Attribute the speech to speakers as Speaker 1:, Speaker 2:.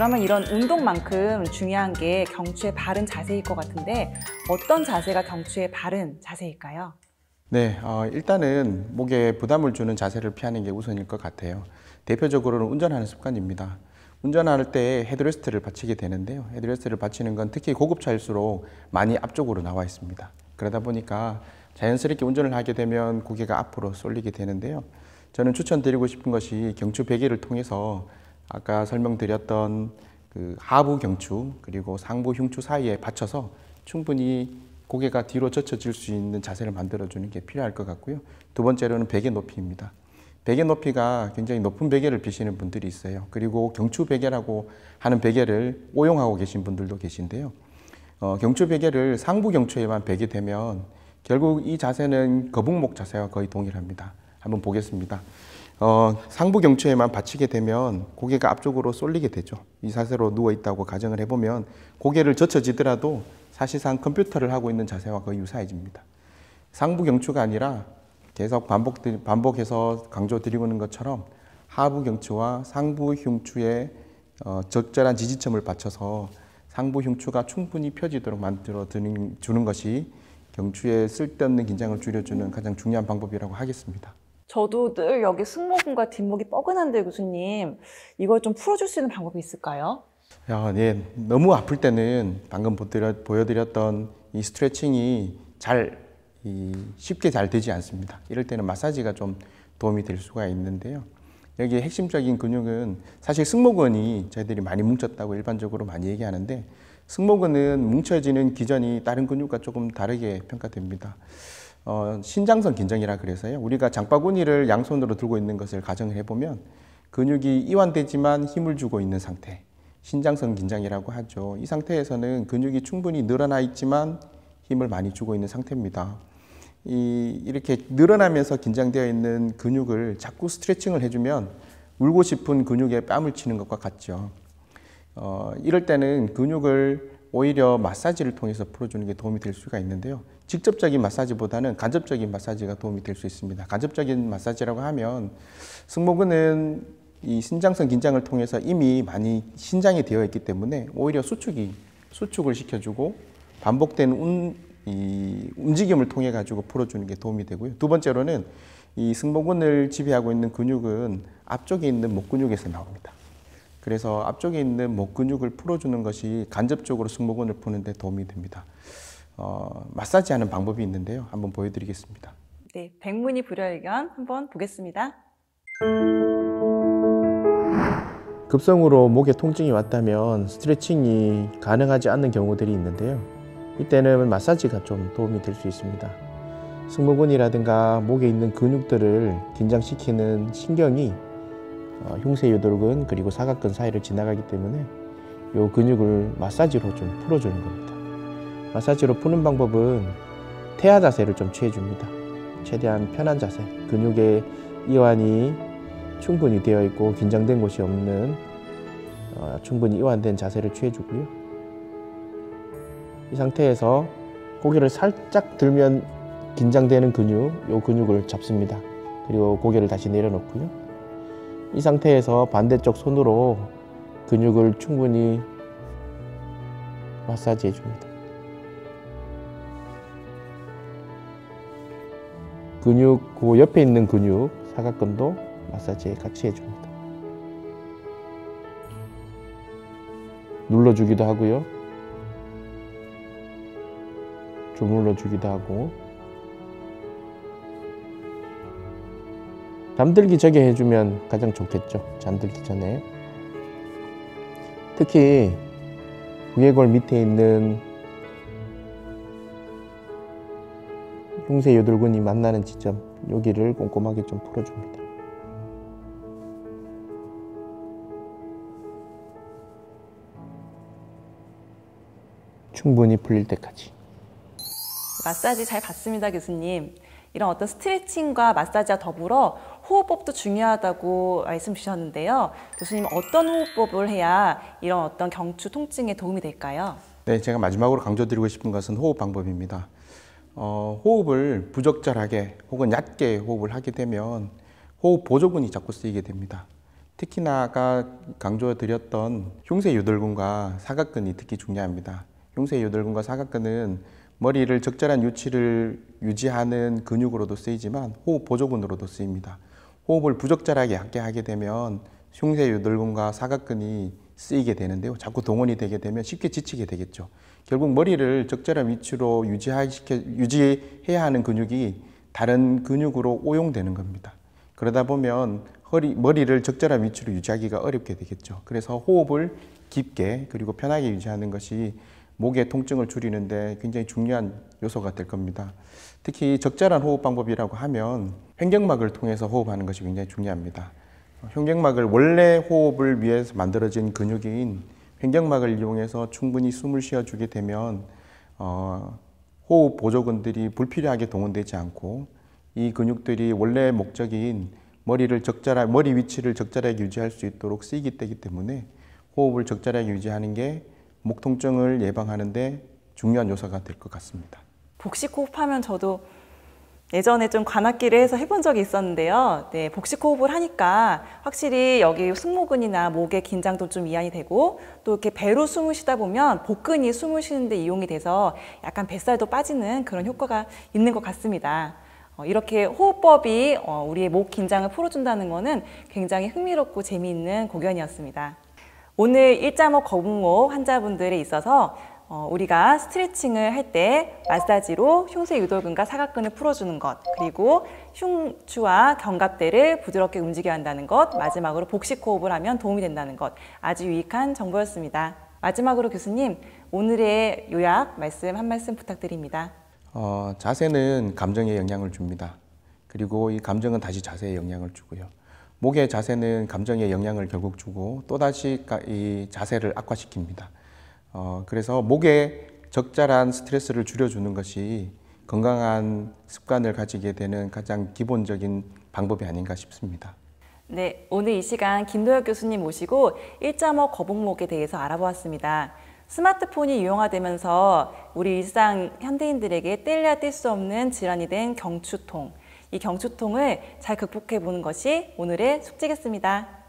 Speaker 1: 그러면 이런 운동만큼 중요한 게 경추의 바른 자세일 것 같은데 어떤 자세가 경추의 바른 자세일까요?
Speaker 2: 네, 일단은 목에 부담을 주는 자세를 피하는 게 우선일 것 같아요. 대표적으로는 운전하는 습관입니다. 운전할 때 헤드레스트를 받치게 되는데요. 헤드레스트를 받치는 건 특히 고급차일수록 많이 앞쪽으로 나와 있습니다. 그러다 보니까 자연스럽게 운전을 하게 되면 고개가 앞으로 쏠리게 되는데요. 저는 추천드리고 싶은 것이 경추 베개를 통해서 아까 설명드렸던 그 하부 경추 그리고 상부 흉추 사이에 받쳐서 충분히 고개가 뒤로 젖혀질 수 있는 자세를 만들어주는 게 필요할 것 같고요. 두 번째로는 베개 높이입니다. 베개 높이가 굉장히 높은 베개를 비시는 분들이 있어요. 그리고 경추 베개라고 하는 베개를 오용하고 계신 분들도 계신데요. 경추 베개를 상부 경추에만 베게 되면 결국 이 자세는 거북목 자세와 거의 동일합니다. 한번 보겠습니다. 상부 경추에만 받치게 되면 고개가 앞쪽으로 쏠리게 되죠. 이 자세로 누워 있다고 가정을 해보면 고개를 젖혀지더라도 사실상 컴퓨터를 하고 있는 자세와 거의 유사해집니다. 상부 경추가 아니라 계속 반복해서 강조드리고 있는 것처럼 하부 경추와 상부 흉추에 적절한 지지점을 받쳐서 상부 흉추가 충분히 펴지도록 만들어 주는 것이 경추의 쓸데없는 긴장을 줄여주는 가장 중요한 방법이라고 하겠습니다.
Speaker 1: 저도 늘 여기 승모근과 뒷목이 뻐근한데 교수님, 이걸 좀 풀어줄 수 있는 방법이 있을까요?
Speaker 2: 네, 너무 아플 때는 방금 보여드렸던 이 스트레칭이 쉽게 잘 되지 않습니다. 이럴 때는 마사지가 좀 도움이 될 수가 있는데요. 여기 핵심적인 근육은 사실 승모근이 저희들이 많이 뭉쳤다고 일반적으로 많이 얘기하는데 승모근은 뭉쳐지는 기전이 다른 근육과 조금 다르게 평가됩니다. 신장선 긴장이라 그래서요. 우리가 장바구니를 양손으로 들고 있는 것을 가정을 해보면 근육이 이완되지만 힘을 주고 있는 상태. 신장선 긴장이라고 하죠. 이 상태에서는 근육이 충분히 늘어나 있지만 힘을 많이 주고 있는 상태입니다. 이렇게 늘어나면서 긴장되어 있는 근육을 자꾸 스트레칭을 해주면 울고 싶은 근육에 뺨을 치는 것과 같죠. 이럴 때는 근육을 오히려 마사지를 통해서 풀어주는 게 도움이 될 수가 있는데요. 직접적인 마사지보다는 간접적인 마사지가 도움이 될 수 있습니다. 간접적인 마사지라고 하면 승모근은 이 신장선 긴장을 통해서 이미 많이 신장이 되어 있기 때문에 오히려 수축을 시켜주고 반복된 움직임을 통해 가지고 풀어주는 게 도움이 되고요. 두 번째로는 이 승모근을 지배하고 있는 근육은 앞쪽에 있는 목 근육에서 나옵니다. 그래서 앞쪽에 있는 목 근육을 풀어주는 것이 간접적으로 승모근을 푸는 데 도움이 됩니다. 마사지하는 방법이 있는데요. 한번 보여드리겠습니다.
Speaker 1: 네, 백문이 불여일견 한번 보겠습니다.
Speaker 2: 급성으로 목에 통증이 왔다면 스트레칭이 가능하지 않는 경우들이 있는데요. 이때는 마사지가 좀 도움이 될 수 있습니다. 승모근이라든가 목에 있는 근육들을 긴장시키는 신경이 흉쇄유돌근 그리고 사각근 사이를 지나가기 때문에 이 근육을 마사지로 좀 풀어주는 겁니다. 마사지로 푸는 방법은 태아 자세를 좀 취해줍니다. 최대한 편한 자세, 근육의 이완이 충분히 되어 있고 긴장된 곳이 없는 충분히 이완된 자세를 취해주고요. 이 상태에서 고개를 살짝 들면 긴장되는 근육, 이 근육을 잡습니다. 그리고 고개를 다시 내려놓고요. 이 상태에서 반대쪽 손으로 근육을 충분히 마사지 해줍니다. 근육, 그 옆에 있는 근육, 사각근도 마사지 같이 해줍니다. 눌러주기도 하고요. 주물러 주기도 하고. 잠들기 전에 해주면 가장 좋겠죠. 잠들기 전에. 특히 두개골 밑에 있는 흉쇄유돌근이 만나는 지점, 여기를 꼼꼼하게 좀 풀어줍니다. 충분히 풀릴 때까지.
Speaker 1: 마사지 잘 받습니다, 교수님. 이런 어떤 스트레칭과 마사지와 더불어 호흡법도 중요하다고 말씀 주셨는데요. 교수님, 어떤 호흡법을 해야 이런 어떤 경추 통증에 도움이 될까요?
Speaker 2: 네, 제가 마지막으로 강조드리고 싶은 것은 호흡 방법입니다. 호흡을 부적절하게 혹은 얕게 호흡을 하게 되면 호흡 보조근이 자꾸 쓰이게 됩니다. 특히나 아까 강조드렸던 흉쇄유돌근과 사각근이 특히 중요합니다. 흉쇄유돌근과 사각근은 머리를 적절한 위치를 유지하는 근육으로도 쓰이지만 호흡 보조근으로도 쓰입니다. 호흡을 부적절하게 하게 되면 흉쇄유돌근과 사각근이 쓰이게 되는데요. 자꾸 동원이 되게 되면 쉽게 지치게 되겠죠. 결국 머리를 적절한 위치로 유지해야 하는 근육이 다른 근육으로 오용되는 겁니다. 그러다 보면 머리를 적절한 위치로 유지하기가 어렵게 되겠죠. 그래서 호흡을 깊게 그리고 편하게 유지하는 것이 목의 통증을 줄이는데 굉장히 중요한 요소가 될 겁니다. 특히 적절한 호흡 방법이라고 하면 횡격막을 통해서 호흡하는 것이 굉장히 중요합니다. 횡격막을 원래 호흡을 위해서 만들어진 근육인 횡격막을 이용해서 충분히 숨을 쉬어주게 되면 호흡 보조근들이 불필요하게 동원되지 않고 이 근육들이 원래 목적인 머리 위치를 적절하게 유지할 수 있도록 쓰이기 때문에 호흡을 적절하게 유지하는 게 목 통증을 예방하는 데 중요한 요소가 될 것 같습니다.
Speaker 1: 복식 호흡하면 저도 예전에 좀 관악기를 해서 해본 적이 있었는데요. 네, 복식 호흡을 하니까 확실히 여기 승모근이나 목의 긴장도 좀 이완이 되고 또 이렇게 배로 숨을 쉬다 보면 복근이 숨을 쉬는데 이용이 돼서 약간 뱃살도 빠지는 그런 효과가 있는 것 같습니다. 이렇게 호흡법이 우리의 목 긴장을 풀어준다는 것은 굉장히 흥미롭고 재미있는 공연이었습니다. 오늘 1.5 거북목 환자분들에 있어서 우리가 스트레칭을 할 때 마사지로 흉쇄유돌근과 사각근을 풀어주는 것, 그리고 흉추와 견갑대를 부드럽게 움직여야 한다는 것, 마지막으로 복식 호흡을 하면 도움이 된다는 것, 아주 유익한 정보였습니다. 마지막으로 교수님, 오늘의 요약 한 말씀 부탁드립니다.
Speaker 2: 자세는 감정에 영향을 줍니다. 그리고 이 감정은 다시 자세에 영향을 주고요. 목의 자세는 감정에 영향을 결국 주고 또다시 이 자세를 악화시킵니다. 그래서 목에 적절한 스트레스를 줄여주는 것이 건강한 습관을 가지게 되는 가장 기본적인 방법이 아닌가 싶습니다.
Speaker 1: 네, 오늘 이 시간 김도혁 교수님 모시고 1.5 거북목에 대해서 알아보았습니다. 스마트폰이 유용화되면서 우리 일상 현대인들에게 뗄래야 뗄 수 없는 질환이 된 경추통, 이 경추통을 잘 극복해 보는 것이 오늘의 숙제겠습니다.